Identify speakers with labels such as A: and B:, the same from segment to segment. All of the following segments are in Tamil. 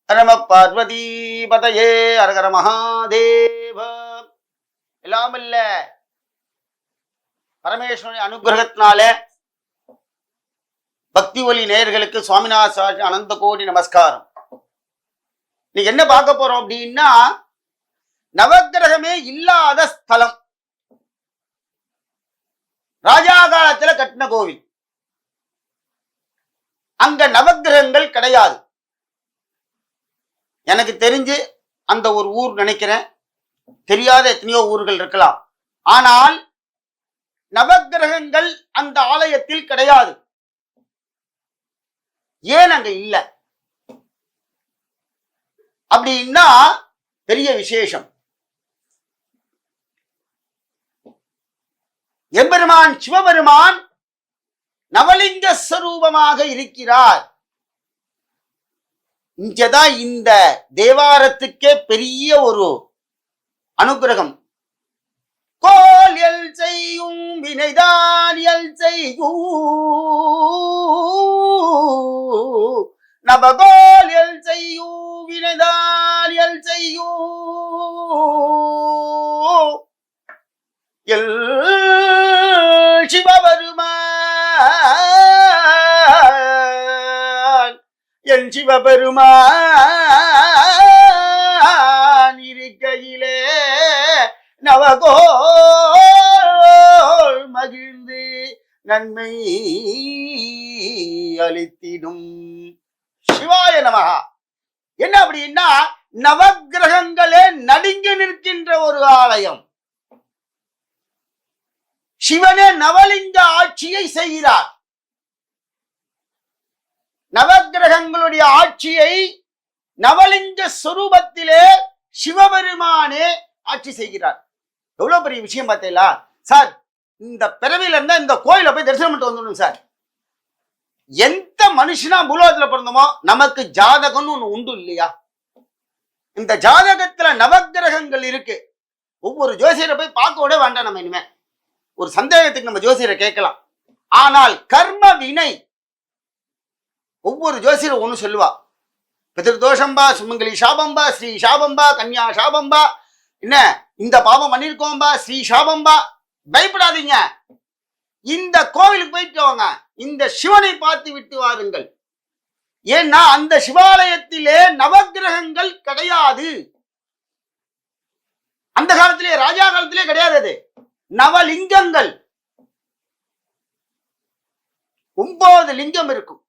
A: நம பார்வதி பதையே அரகர மகாதேவ. எல்லாம் இல்ல பரமேஸ்வரனுடைய அனுகிரகத்தினால பக்தி ஒலி நேயர்களுக்கு சுவாமிநாத அனந்த கோடி நமஸ்காரம். இன்னைக்கு என்ன பார்க்க போறோம் அப்படின்னா, நவக்கிரகமே இல்லாத ஸ்தலம், ராஜா காலத்துல கட்டின கோவில். அங்க நவக்கிரகங்கள் கிடையாது. எனக்கு தெரிஞ்சு அந்த ஒரு ஊர் நினைக்கிறேன், தெரியாத எத்தனையோ ஊர்கள் இருக்கலாம். ஆனால் நவக்கிரகங்கள் அந்த ஆலயத்தில் கிடையாது. ஏன் அங்க இல்ல அப்படின்னா பெரிய விசேஷம். எம்பெருமான் சிவபெருமான் நவலிங்க ஸ்வரூபமாக இருக்கிறார். இங்கதான் இந்த தேவாரத்துக்கே பெரிய ஒரு அனுகிரகம். கோல் எல் செய்யும் வினைதான் எல் செய்யும், நவகோல் எல் செய்யும் வினைதான் எல் செய்யும், எல் சிவபெருமான் என் சிவபெருமான் இருக்கையிலே நவகோல் மகிழ்ந்து நன்மை அளித்திடும். சிவாய நமஹா. என்ன அப்படின்னா, நவக்கிரகங்களே நடுங்கி நிற்கின்ற ஒரு ஆலயம். சிவனே நவலிங்க ஆட்சியை செய்கிறார். நவக்கிரகங்களுடைய ஆட்சியை நவலிங்க ஸ்வரூபத்திலே சிவபெருமானே ஆட்சி செய்கிறார். எவ்வளவு பெரிய விஷயம் பார்த்தீங்களா சார்? இந்த பிறவில இருந்தா இந்த கோயில போய் தரிசனம் பண்ணிட்டு வந்துடணும் சார். எந்த மனுஷனா பூலோகத்துல பிறந்தோமோ நமக்கு ஜாதகம்னு ஒண்ணு உண்டு இல்லையா? இந்த ஜாதகத்துல நவக்கிரகங்கள் இருக்கு. ஒவ்வொரு ஜோசியரை போய் பார்க்க விட வேண்டாம். நம்ம இனிமே ஒரு சந்தேகத்துக்கு நம்ம ஜோசியரை கேட்கலாம். ஆனால் கர்ம வினை ஒவ்வொரு ஜோசியரும் ஒண்ணு சொல்லுவா. பிதிர்தோஷம்பா, சுமங்கலி சாபம்பா, ஸ்ரீ சாபம்பா, கன்யா சாபம்பா, என்ன இந்த பாவம் பண்ணிருக்கோம்பா, ஸ்ரீ சாபம்பா. பயப்படாதீங்க, இந்த கோவிலுக்கு போயிட்டு வாங்க, இந்த சிவனை பார்த்து விட்டு வாருங்கள். ஏன்னா அந்த சிவாலயத்திலே நவக்கிரகங்கள் கிடையாது. அந்த காலத்திலே, ராஜா காலத்திலே கிடையாது. அது நவலிங்கங்கள், 9 லிங்கம் இருக்கும்.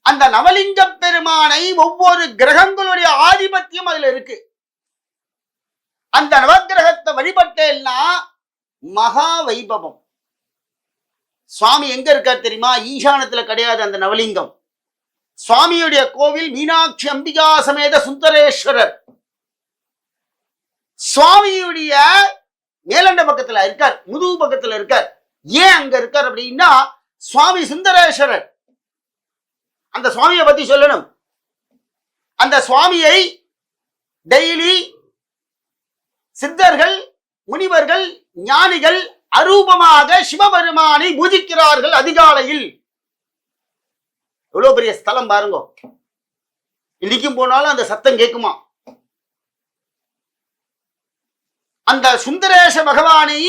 A: அந்த நவலிங்க பெருமானை ஒவ்வொரு கிரகங்களுடைய ஆதிபத்தியம் அதுல இருக்கு. அந்த நவக்கிரகத்தை வழிபட்டேன்னா மகா வைபவம். சுவாமி எங்க இருக்கார் தெரியுமா? ஈசானத்துல கிடையாது அந்த நவலிங்கம். சுவாமியுடைய கோவில் மீனாட்சி அம்பிகா சமேத சுந்தரேஸ்வரர். சுவாமியுடைய மேலண்ட பக்கத்துல இருக்கார், முதுகு பக்கத்துல இருக்கார். ஏன் அங்க இருக்கார் அப்படின்னா, சுவாமி சுந்தரேஸ்வரர். அந்த சுவாமியை பத்தி சொல்லணும். அந்த சுவாமியை டெய்லி சித்தர்கள், முனிவர்கள், ஞானிகள் அரூபமாக சிவபெருமானை பூஜிக்கிறார்கள் அதிகாலையில். எவ்வளவு பெரிய ஸ்தலம் பாருங்க. இன்னைக்கும் போனாலும் அந்த சத்தம் கேட்குமா? அந்த சுந்தரேச பகவானை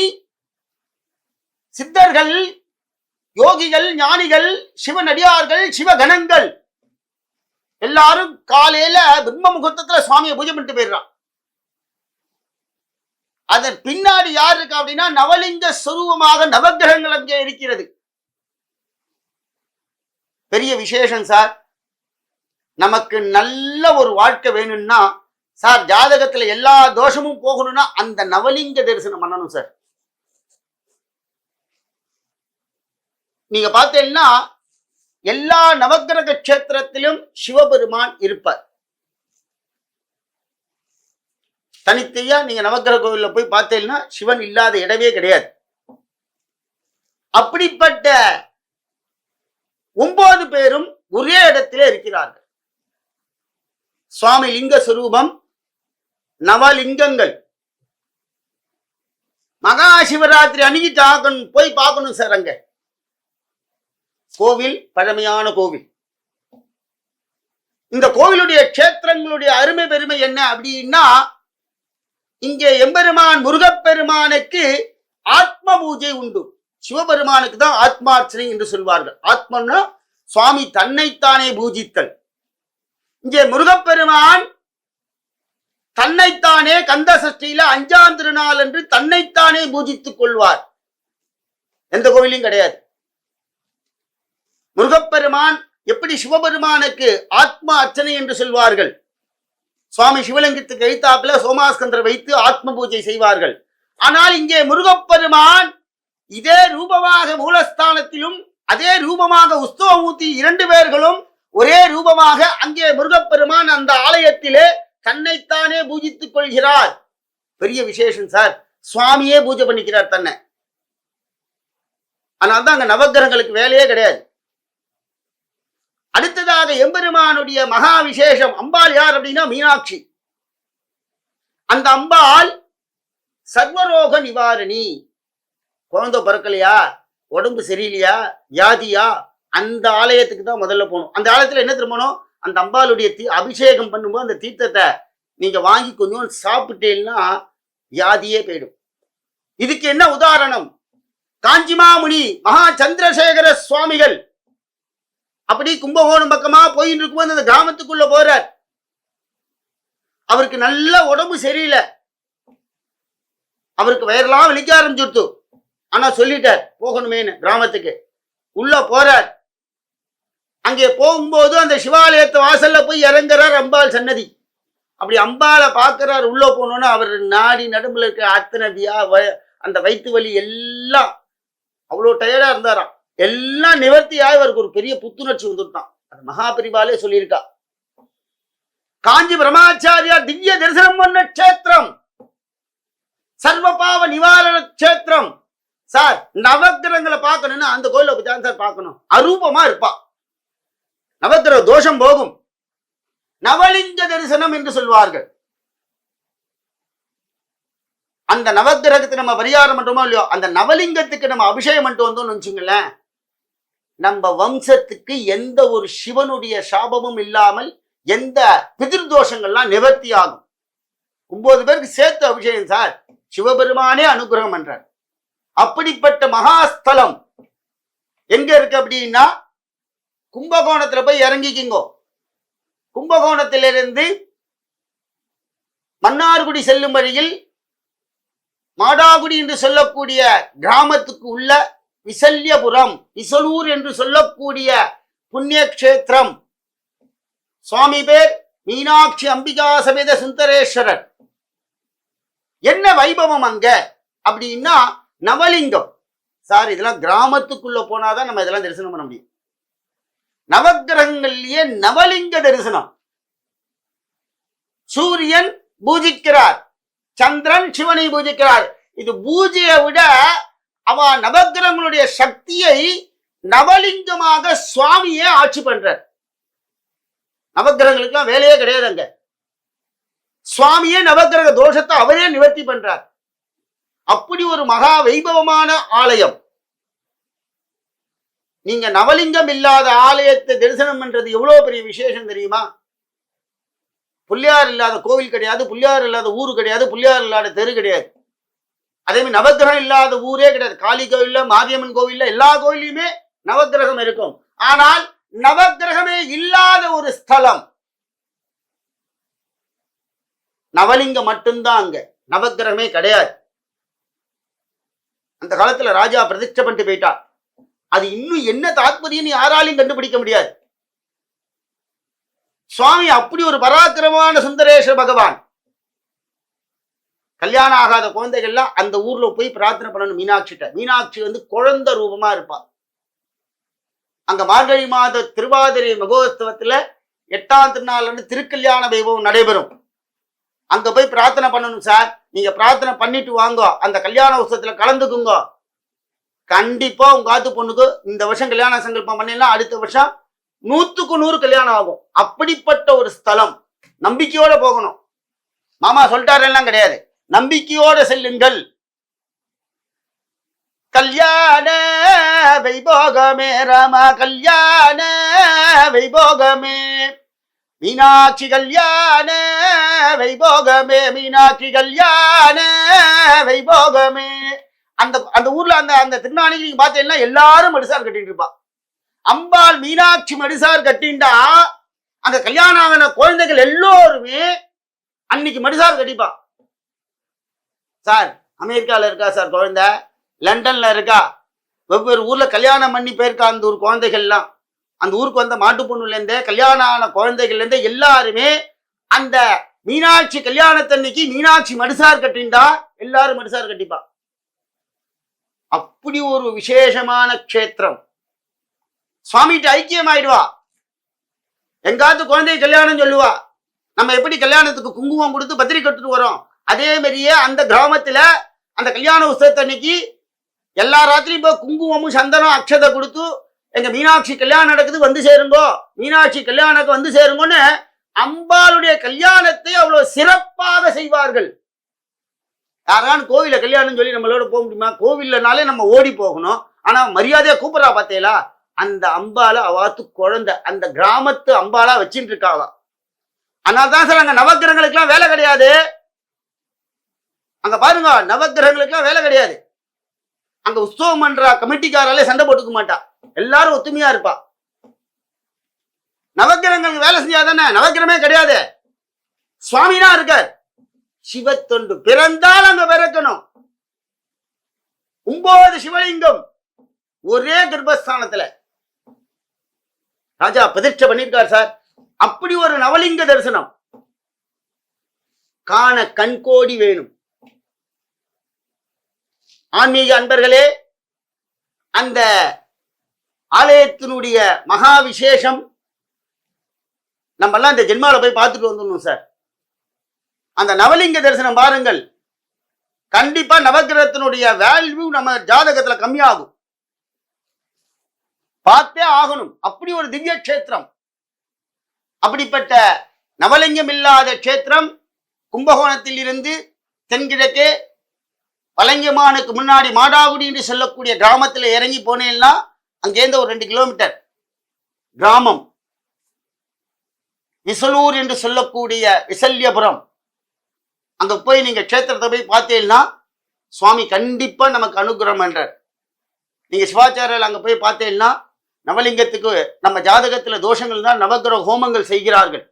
A: சித்தர்கள், யோகிகள், ஞானிகள், சிவனடியார்கள், சிவகணங்கள் எல்லாரும் காலையில பிரம்ம முகூர்த்தத்துல சுவாமியை பூஜை பண்ணிட்டு போயிடுறான். அதன் பின்னாடி யார் இருக்கா அப்படின்னா, நவலிங்க ஸ்வரூபமாக நவக்கிரகங்கள் அங்கே இருக்கிறது. பெரிய விசேஷம் சார். நமக்கு நல்ல ஒரு வாழ்க்கை வேணும்னா சார், ஜாதகத்துல எல்லா தோஷமும் போகணும்னா அந்த நவலிங்க தரிசனம் பண்ணணும் சார். நீங்க பார்த்தீங்கன்னா எல்லா நவக்கிரக கஷேத்திரத்திலும் சிவபெருமான் இருப்பார். தனித்தையா நீங்க நவக்கிரக கோவில்ல போய் பார்த்தீங்கன்னா சிவன் இல்லாத இடமே கிடையாது. அப்படிப்பட்ட 9 பேரும் ஒரே இடத்திலே இருக்கிறார்கள். சுவாமி லிங்க ஸ்வரூபம், நவலிங்கங்கள். மகா சிவராத்திரி அன்னைக்கு போய் பார்க்கணும் சார். அங்க கோவில் பழமையான கோவில். இந்த கோவிலுடைய க்ஷேத்திரங்களுடைய அருமை பெருமை என்ன அப்படின்னா, இங்கே எம்பெருமான் முருகப்பெருமானுக்கு ஆத்ம பூஜை உண்டு. சிவபெருமானுக்கு தான் ஆத்மார்ச்சனை என்று சொல்வார்கள். ஆத்மன்னா சுவாமி தன்னைத்தானே பூஜித்தல். இங்கே முருகப்பெருமான் தன்னைத்தானே கந்த சஷ்டியில 5ஆம் திருநாள் என்று தன்னைத்தானே பூஜித்துக் கொள்வார். எந்த கோவிலையும் கிடையாது. முருகப்பெருமான் எப்படி சிவபெருமானுக்கு ஆத்ம அர்ச்சனை என்று சொல்வார்கள், சுவாமி சிவலிங்கத்துக்கு எழுத்தாப்புல சோமாஸ்கந்தர் வைத்து ஆத்ம பூஜை செய்வார்கள். ஆனால் இங்கே முருகப்பெருமான் இதே ரூபமாக மூலஸ்தானத்திலும் அதே ரூபமாக உஸ்தவமூர்த்தி 2 பேர்களும் ஒரே ரூபமாக அங்கே முருகப்பெருமான் அந்த ஆலயத்திலே தன்னைத்தானே பூஜித்துக் கொள்கிறார். பெரிய விசேஷம் சார். சுவாமியே பூஜை பண்ணிக்கிறார் தன்னை. ஆனால் தான் அங்க நவக்கிரகங்களுக்கு வேலையே கிடையாது. அடுத்ததாக எம்பெருமானுடைய மகா விசேஷம். அம்பாள் யார் அப்படின்னா மீனாட்சி. அந்த அம்பாள் சர்வரோக நிவாரணி. குழந்தை பிறக்கலையா, உடம்பு சரியில்லையா, வியாதியா, அந்த ஆலயத்துக்கு தான் முதல்ல போகணும். அந்த ஆலயத்துல என்ன திரும்பணும், அந்த அம்பாளுடைய அபிஷேகம் பண்ணும்போது அந்த தீர்த்தத்தை நீங்க வாங்கி கொஞ்சம் சாப்பிட்டீங்கன்னா வியாதியே போயிடும். இதுக்கு என்ன உதாரணம், காஞ்சிமாமுனி மகா சந்திரசேகர சுவாமிகள் அப்படி கும்பகோணம் பக்கமா போயின்னு இருக்கும்போது அந்த கிராமத்துக்குள்ள போறார். அவருக்கு நல்ல உடம்பு சரியில்லை, அவருக்கு வயிறெல்லாம் வலிக்க ஆரம்பிச்சுடுத்து. ஆனா சொல்லிட்டார் போகணுமேனு கிராமத்துக்கு. உள்ள போறார். அங்கே போகும்போது அந்த சிவாலயத்து வாசல்ல போய் இறங்குறார் அம்பாள் சன்னதி. அப்படி அம்பாளை பார்க்கிறார். உள்ள போனோன்னு அவர் நாடி நடும்புல இருக்க அத்தனை அந்த வயிற்று வலி எல்லாம் அவ்வளோ டயர்டா இருந்தாராம். எல்லாம் நிவர்த்தியாய் அவருக்கு ஒரு பெரிய புத்துணர்ச்சி வந்துட்டான். அது மகாபரிவாலே சொல்லியிருக்கா. காஞ்சி பிரம்மாச்சாரியார் திவ்ய தரிசனம் பண்ண கஷேத்திரம், சர்வபாவ நிவாரண கஷேத்திரம். சார் நவக்கிரகங்களை பார்க்கணும்னா அந்த கோயிலை பத்தி தான் சார் பார்க்கணும். அரூபமா இருப்பா, நவக்கிரக தோஷம் போகும். நவலிங்க தரிசனம் என்று சொல்வார்கள். அந்த நவக்கிரகத்துக்கு நம்ம பரிகாரம் பண்றோமோ இல்லையோ, அந்த நவலிங்கத்துக்கு நம்ம அபிஷேகம் பண்ணிட்டு வந்தோம்னு வச்சுங்களேன், நம்ம வம்சத்துக்கு எந்த ஒரு சிவனுடைய சாபமும் இல்லாமல் எந்த பிதிர்தோஷங்கள்லாம் நிவர்த்தி ஆகும். 9 பேருக்கு சேர்த்து அபிஷேகம் சார். சிவபெருமானே அனுகிரகம் பண்றார். அப்படிப்பட்ட மகாஸ்தலம் எங்க இருக்கு அப்படின்னா, கும்பகோணத்துல போய் இறங்கிக்கிங்கோ. கும்பகோணத்திலிருந்து மன்னார்குடி செல்லும் வழியில் மாடாகுடி என்று சொல்லக்கூடிய கிராமத்துக்கு உள்ள விசல்யபுரம், விசலூர் என்று சொல்லக்கூடிய புண்ணிய கஷேத்திரம். சுவாமி பேர் மீனாட்சி அம்பிகா சமேத சுந்தரேஸ்வரர். என்ன வைபவம் அங்க அப்படின்னா, நவலிங்கம் சார். இதெல்லாம் கிராமத்துக்குள்ள போனாதான் நம்ம இதெல்லாம் தரிசனம் பண்ண முடியும். நவக்கிரகங்கள்லயே நவலிங்க தரிசனம். சூரியன் பூஜிக்கிறார், சந்திரன் சிவனை பூஜிக்கிறார். இது பூஜையை விட அவ நவக்கிரகங்களுடைய சக்தியை நவலிங்கமாக சுவாமியே ஆட்சி பண்றார். நவக்கிரகங்களுக்கெல்லாம் வேலையே கிடையாது. அங்க சுவாமியே நவக்கிரக தோஷத்தை அவரே நிவர்த்தி பண்றார். அப்படி ஒரு மகா வைபவமான ஆலயம். நீங்க நவலிங்கம் இல்லாத ஆலயத்தை தரிசனம் பண்றது எவ்வளவு பெரிய விசேஷம் தெரியுமா? புள்ளியார் இல்லாத கோவில் கிடையாது, புள்ளியார் இல்லாத ஊரு கிடையாது, புள்ளியார் இல்லாத தெரு கிடையாது. அதே மாதிரி நவக்கிரகம் இல்லாத ஊரே கிடையாது. காளி கோவில்ல, மாரியம்மன் கோவில்ல, எல்லா கோவிலையுமே நவக்கிரகம் இருக்கும். ஆனால் நவக்கிரகமே இல்லாத ஒரு ஸ்தலம் நவலிங்கம் மட்டும்தான். அங்க நவக்கிரகமே கிடையாது. அந்த காலத்துல ராஜா பிரதிஷ்டை பண்ணிட்டு போயிட்டார். அது இன்னும் என்ன தாத்பரியம் யாராலையும் கண்டுபிடிக்க முடியாது. சுவாமி அப்படி ஒரு பராக்கிரமமான சுந்தரேஸ்வர பகவான். கல்யாணம் ஆகாத குழந்தைகள்லாம் அந்த ஊர்ல போய் பிரார்த்தனை பண்ணணும் மீனாட்சிட்ட. மீனாட்சி குழந்தை ரூபமா இருப்பா. அங்க மார்கழி மாத திருவாதிரை மகோத்சவத்துல 8ஆம் திருநாள் திருக்கல்யாண வைபவம் நடைபெறும். அங்க போய் பிரார்த்தனை பண்ணணும் சார். நீங்க பிரார்த்தனை பண்ணிட்டு வாங்க, அந்த கல்யாண உற்சவத்துல கலந்துக்குங்க. கண்டிப்பா உங்க ஆத்து பொண்ணுக்கு இந்த வருஷம் கல்யாண சங்கல்பம் பண்ணலாம், அடுத்த வருஷம் 100க்கு 100 கல்யாணம் ஆகும். அப்படிப்பட்ட ஒரு ஸ்தலம். நம்பிக்கையோட போகணும். மாமா சொல்லிட்டாரு எல்லாம் கிடையாது, நம்பிக்கையோட செல்லுங்கள். கல்யாண வைபோகமே ராமா, கல்யாண வைபோகமே. மீனாட்சி கல்யாண வைபோகமே, மீனாட்சி கல்யாண வைபோகமே. அந்த அந்த ஊர்ல அந்த அந்த திருநாளைக்கு நீங்க பார்த்தீங்கன்னா எல்லாரும் மடிசார் கட்டிட்டு இருப்பா. அம்பாள் மீனாட்சி மடிசார் கட்டிண்டா அங்க கல்யாணம் ஆகின குழந்தைகள் எல்லோருமே அன்னைக்கு மடிசார் கட்டிப்பா. சார் அமெரிக்கால இருக்கா சார் குழந்தை, லண்டன்ல இருக்கா, வெவ்வேறு ஊர்ல கல்யாணம் பண்ணி போயிருக்கா அந்த ஊர் குழந்தைகள்லாம். அந்த ஊருக்கு வந்த மாட்டு பொண்ணுல இருந்தே கல்யாணம் ஆன குழந்தைகள்ல இருந்தே எல்லாருமே அந்த மீனாட்சி கல்யாணத்தன்னைக்கு மீனாட்சி மடிசார் கட்டிண்டா எல்லாரும் மடிசார் கட்டிப்பா. அப்படி ஒரு விசேஷமான க்ஷேத்திரம். சுவாமிகிட்ட ஐக்கியம் ஆயிடுவா. எங்காவது குழந்தை கல்யாணம் சொல்லுவா. நம்ம எப்படி கல்யாணத்துக்கு குங்குமம் கொடுத்து பத்திரிக்கை கட்டுட்டு வரோம், அதே மாதிரியே அந்த கிராமத்துல அந்த கல்யாண உற்சவத்தன்னைக்கு எல்லா ராத்திரியும் போய் குங்குமமும் சந்தனம் அக்ஷதை கொடுத்து எங்க மீனாட்சி கல்யாணம் நடக்குது வந்து சேருங்கோ, மீனாட்சி கல்யாணத்துக்கு வந்து சேருங்கன்னு அம்பாளுடைய கல்யாணத்தை அவ்வளவு சிறப்பாக செய்வார்கள். யாரான கோவில கல்யாணம் சொல்லி நம்மளோட போக முடியுமா? கோவில்லனாலே நம்ம ஓடி போகணும். ஆனா மரியாதையா கூப்பிடறா பார்த்தேலா, அந்த அம்பால அவாத்து குழந்தை அந்த கிராமத்து அம்பாலா வச்சுட்டு இருக்காவா. அதனால்தான் சார் அங்க நவக்கிரகங்களுக்கு எல்லாம் வேலை கிடையாது. அங்க பாருங்க, நவக்கிரகங்களுக்கு எல்லாம் வேலை கிடையாது. அங்க உற்சவம் பண்ற கமிட்டிக்காராலே சண்டை போட்டுக்க மாட்டா, எல்லாரும் ஒத்துமையா இருப்பா. நவக்கிரகங்களுக்கு வேலை செஞ்சாதானே, நவக்கிரமே கிடையாது, சுவாமினா இருக்கார். சிவத்தொண்டு பிறந்தால் அங்க பிறக்கணும். 9 சிவலிங்கம் ஒரே கர்ப்பஸ்தானத்துல ராஜா பிரதிஷ்டை பண்ணிருக்கார் சார். அப்படி ஒரு நவலிங்க தரிசனம் காண கண்கோடி வேணும். ஆன்மீக அன்பர்களே, அந்த ஆலயத்தினுடைய மகா விசேஷம் நம்ம எல்லாம் இந்த ஜென்மால போய் பார்த்துட்டு வந்துடணும் சார். அந்த நவலிங்க தரிசனம் பாருங்கள், கண்டிப்பா நவகிரகத்தினுடைய வேல்யூ நம்ம ஜாதகத்துல கம்மியாகும், பார்த்தே ஆகணும். அப்படி ஒரு திவ்ய கஷேத்திரம். அப்படிப்பட்ட நவலிங்கம் இல்லாத கஷேத்திரம் கும்பகோணத்தில் இருந்து தென்கிழக்கே பழங்கியமானுக்கு முன்னாடி மாடாகுடி என்று சொல்லக்கூடிய கிராமத்துல இறங்கி போனேன்னா அங்கேருந்து ஒரு 2 கிலோமீட்டர் கிராமம் விசலூர் என்று சொல்லக்கூடிய விசல்யபுரம். அங்க போய் நீங்க கஷேத்திரத்தை போய் பார்த்தீங்கன்னா சுவாமி கண்டிப்பா நமக்கு அனுகிரகம் பண்றார். நீங்க சிவாச்சாரியர்கள் அங்க போய் பார்த்தீங்கன்னா நவலிங்கத்துக்கு நம்ம ஜாதகத்துல தோஷங்கள் தான் நவகிரக ஹோமங்கள் செய்கிறார்கள்,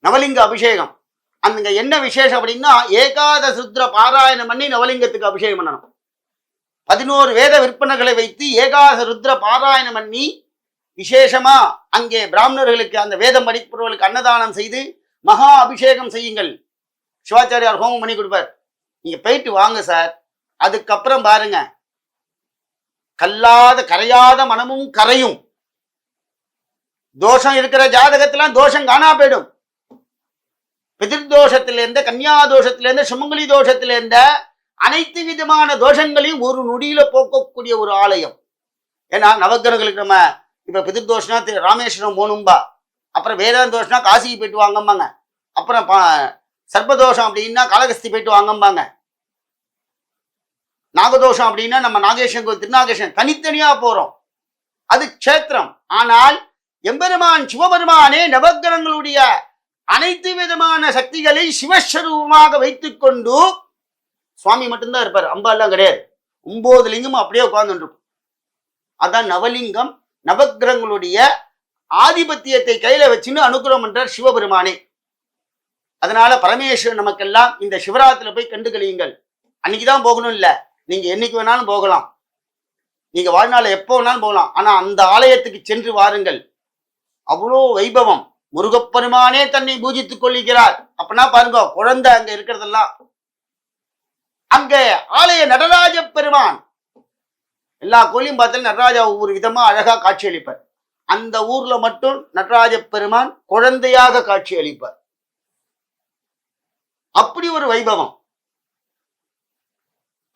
A: நவலிங்க அபிஷேகம். அங்க என்ன விசேஷம் அப்படின்னா, ஏகாதச ருத்ர பாராயணம் பண்ணி நவலிங்கத்துக்கு அபிஷேகம் பண்ணணும். 11 வேத விற்பனைகளை வைத்து ஏகாதச ருத்ர பாராயணம் பண்ணி விசேஷமா அங்கே பிராமணர்களுக்கு அந்த வேதம் படிப்பவர்களுக்கு அன்னதானம் செய்து மகா அபிஷேகம் செய்யுங்கள். சிவாச்சாரியார் ஹோமம் பண்ணி கொடுப்பார். நீங்க போயிட்டு வாங்க சார். அதுக்கப்புறம் பாருங்க, கல்லாத கரையாத மனமும் கரையும். தோஷம் இருக்கிற ஜாதகத்துல தோஷம் காணா போயிடும். பிதிர்தோஷத்திலிருந்து, கன்னியா தோஷத்திலிருந்து, சுமங்கலி தோஷத்திலிருந்து அனைத்து விதமான தோஷங்களையும் ஒரு நொடியில போக்கக்கூடிய ஒரு ஆலயம். ஏன்னா நவக்கிரகங்களுக்கு நம்ம இப்ப பிதிர்தோஷனா ராமேஸ்வரம் போகணும்பா, அப்புறம் வேதாந்த தோஷம்னா காசிக்கு போயிட்டு வாங்கம்பாங்க, அப்புறம் சர்ப்பதோஷம் அப்படின்னா காளகஸ்தி போயிட்டு வாங்கம்பாங்க, நாகதோஷம் அப்படின்னா நம்ம நாகேஸ்வரன் கோயில் திருநாகேஸ்வரன் தனித்தனியா போறோம், அது க்ஷேத்திரம். ஆனால் எம்பெருமான் சிவபெருமானே நவக்கிரகங்களுடைய அனைத்து விதமான சக்திகளை சிவஸ்வரூபமாக வைத்துக் கொண்டு சுவாமி மட்டும்தான் இருப்பார், அம்பாலாம் கிடையாது. 9 லிங்கமும் அப்படியே உட்கார்ந்து இருக்கும். அதான் நவலிங்கம். நவக்கிரகங்களுடைய ஆதிபத்தியத்தை கையில வச்சுன்னு அனுகிரகம் பண்றார் சிவபெருமானே. அதனால பரமேஸ்வரன் நமக்கெல்லாம் இந்த சிவராத்திரில போய் கண்டு கழியுங்கள். அன்னைக்குதான் போகணும் இல்ல, நீங்க என்னைக்கு வேணாலும் போகலாம், நீங்க வாழ்நாள் எப்போ வேணாலும் போகலாம். ஆனா அந்த ஆலயத்துக்கு சென்று வாருங்கள், அவ்வளோ வைபவம். முருகப்பெருமானே தன்னை பூஜித்துக் கொள்ளுகிறார். அப்படின்னா பாருங்க, குழந்தை அங்க இருக்கிறதெல்லாம். அங்க ஆலய நடராஜ பெருமான், எல்லா கோயிலையும் பார்த்தாலும் நடராஜா ஒவ்வொரு விதமா அழகா காட்சி அளிப்பார். அந்த ஊர்ல மட்டும் நடராஜ பெருமான் குழந்தையாக காட்சி அளிப்பார். அப்படி ஒரு வைபவம்.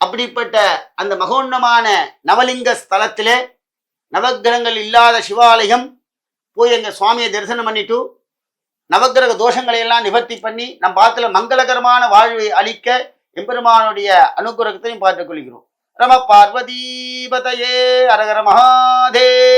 A: அப்படிப்பட்ட அந்த மகோன்னமான நவலிங்க ஸ்தலத்திலே நவக்கிரகங்கள் இல்லாத சிவாலயம் போய் எங்க சுவாமியை தரிசனம் பண்ணிட்டு நவக்கிரக தோஷங்களை எல்லாம் நிவர்த்தி பண்ணி நம் பாத்துல மங்களகரமான வாழ்வை அளிக்க எம்பெருமானுடைய அனுகிரகத்தையும் பார்த்துக் கொள்கிறோம். ரம பார்வதீபதையே அரகர மகாதேவ.